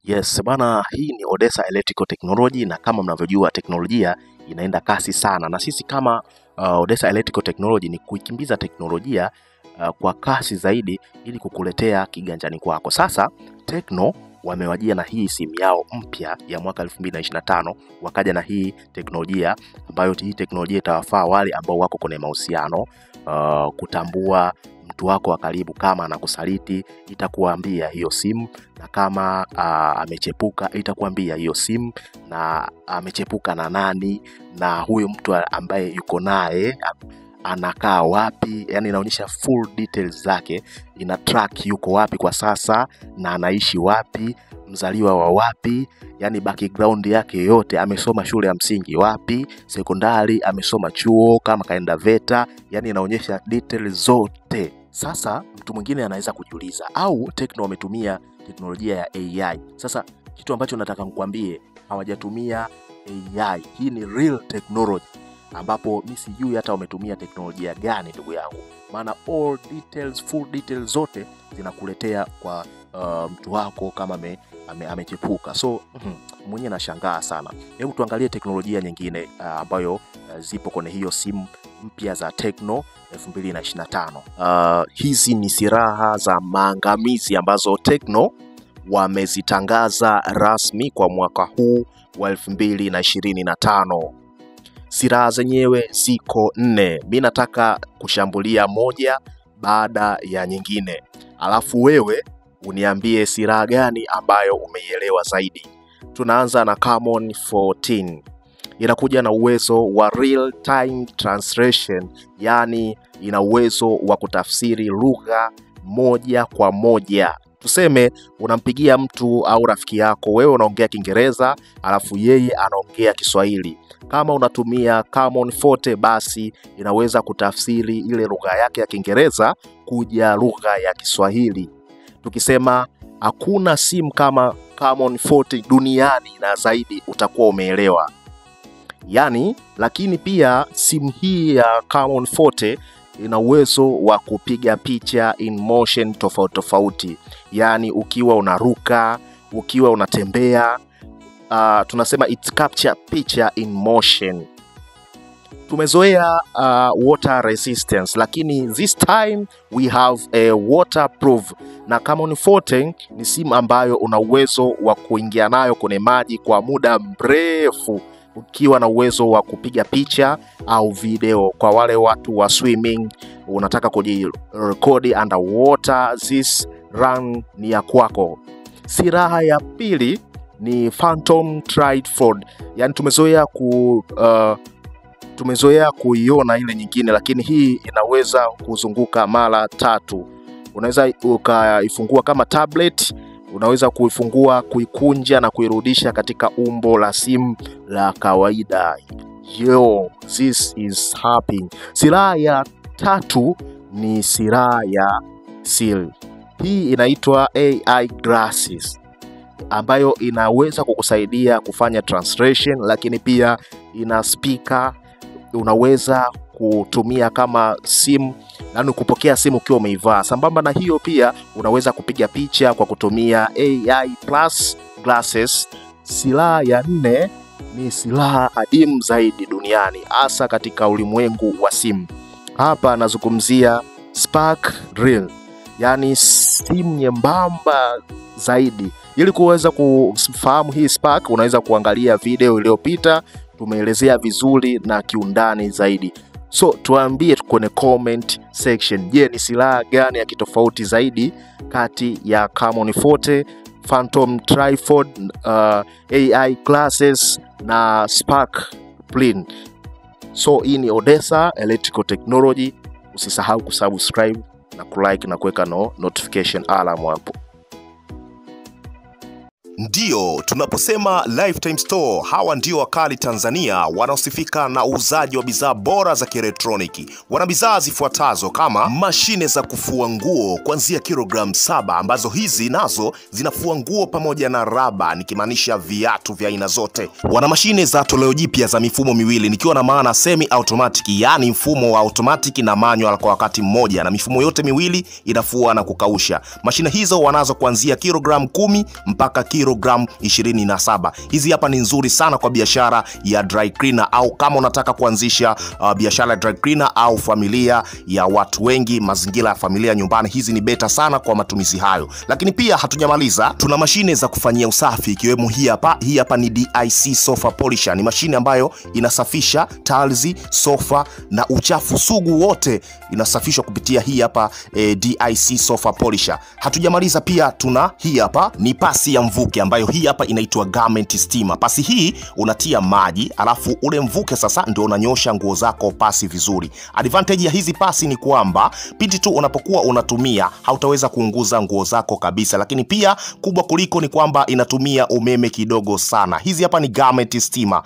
Yes, bana, hii ni Odessa Electrical Technology, na kama mnavyojua teknolojia inaenda kasi sana, na sisi kama Odessa Electrical Technology ni kuikimbiza teknolojia kwa kasi zaidi ili kukuletea kiganjani kwako. Sasa Tecno wamewajia na hii simu yao mpya ya mwaka 2025, wakaja na hii teknolojia ambayo hii teknolojia itawafaa wale ambao wako kwenye mahusiano, kutambua mtu wako wa karibu kama anakusaliti itakuambia hiyo simu, na kama amechepuka itakuambia hiyo simu, na amechepuka na nani, na huyo mtu ambaye yuko naye anakaa wapi. Yani inaonyesha full details zake, ina track yuko wapi kwa sasa na anaishi wapi, mzaliwa wa wapi, yani background yake yote, amesoma shule ya msingi wapi, sekondari, amesoma chuo, kama kaenda VETA, yani inaonyesha details zote. Sasa mtu mwingine anaweza kujiuliza, au Tecno wametumia teknolojia ya AI? Sasa kitu ambacho nataka nikwambie, hawajatumia AI. Hii ni real technology, ambapo mimi sijui hata wametumia teknolojia gani ndugu yangu, maana all details, full details zote zinakuletea kwa mtu wako kama amechepuka. So mwenye nashangaa sana. Hebu tuangalie teknolojia nyingine ambayo zipo kwenye hiyo simu mpya za Tecno 2025. Hizi ni silaha za maangamizi ambazo Tecno wamezitangaza rasmi kwa mwaka huu wa 2025. Silaha zenyewe ziko 4. Mimi nataka kushambulia moja baada ya nyingine, alafu wewe uniambie silaha gani ambayo umeielewa zaidi. Tunaanza na Camon 14. Inakuja na uwezo wa real time translation, yani ina uwezo wa kutafsiri lugha moja kwa moja. Tuseme unampigia mtu au rafiki yako, wewe unaongea Kiingereza alafu yeye anaongea Kiswahili. Kama unatumia Camon 14, basi inaweza kutafsiri ile lugha yake ya Kiingereza kuja lugha ya Kiswahili. Tukisema hakuna simu kama Camon 14 duniani, na zaidi utakuwa umeelewa. Yani, lakini pia simu hii ya Camon 14 ina uwezo wa kupiga picha in motion tofauti tofauti. Yani ukiwa unaruka, ukiwa unatembea, tunasema it capture picture in motion. Tumezoea water resistance, lakini this time we have a waterproof. Na Camon 14 ni simu ambayo una uwezo wa kuingia nayo kwenye maji kwa muda mrefu, ukiwa na uwezo wa kupiga picha au video. Kwa wale watu wa swimming, unataka kujirekodi underwater, this run ni ya kwako. Silaha ya pili ni Phantom Tripod. Yani tumezoea kuiona ile nyingine, lakini hii inaweza kuzunguka mara 3. Unaweza ukaifungua kama tablet, unaweza kuifungua, kuikunja na kuirudisha katika umbo la simu la kawaida. Yo, this is happening. Silaha ya 3 ni silaha ya Seal. Hii inaitwa AI Glasses, ambayo inaweza kukusaidia kufanya translation, lakini pia ina speaker. Unaweza kutumia kama simu, yani kupokea simu ukiwa umeivaa. Sambamba na hiyo pia unaweza kupiga picha kwa kutumia AI Plus Glasses. Silaha ya 4 ni silaha adimu zaidi duniani, hasa katika ulimwengu wa simu. Hapa nazungumzia Spark Real, yani simu nyembamba zaidi. Ili kuweza kufahamu hii Spark, unaweza kuangalia video iliyopita, tumeelezea vizuri na kiundani zaidi. So tuambie kwenye comment section, je, ni silaha gani ya kitofauti zaidi kati ya Camon 14, Phantom Tripod, AI Glasses na Spark Real? So hii ni Odessa Electrical Technology. Usisahau kusubscribe na kulike na kuweka notification alarm hapo. Ndio, tunaposema Lifetime Store, hawa ndio wakali Tanzania wanaosifika na uuzaji wa bidhaa bora za kielektroniki. Wana bidhaa zifuatazo kama mashine za kufua nguo kuanzia kilogramu 7, ambazo hizi nazo zinafua nguo pamoja na raba, nikimaanisha viatu vya aina zote. Wana mashine za toleo jipya za mifumo miwili, nikiwa na maana semi automatic, yani mfumo wa automatic na manual kwa wakati mmoja, na mifumo yote miwili inafua na kukausha. Mashine hizo wanazo kuanzia kilogramu 10 mpaka kilogramu 27. Hizi hapa ni nzuri sana kwa biashara ya dry cleaner, au kama unataka kuanzisha biashara ya dry cleaner au familia ya watu wengi, mazingira ya familia nyumbani, hizi ni beta sana kwa matumizi hayo. Lakini pia hatujamaliza, tuna mashine za kufanyia usafi ikiwemo hii hapa. Hii hapa ni DIC Sofa Polisher. Ni mashine ambayo inasafisha tiles, sofa na uchafu sugu wote, inasafishwa kupitia hii hapa DIC Sofa Polisher. Hatujamaliza, pia tuna hii hapa ni pasi ya mvuke ambayo hii hapa inaitwa garment steamer. Pasi hii unatia maji, alafu ule mvuke sasa ndio unanyosha nguo zako pasi vizuri. Advantage ya hizi pasi ni kwamba pindi tu unapokuwa unatumia hautaweza kuunguza nguo zako kabisa, lakini pia kubwa kuliko ni kwamba inatumia umeme kidogo sana. Hizi hapa ni garment steamer.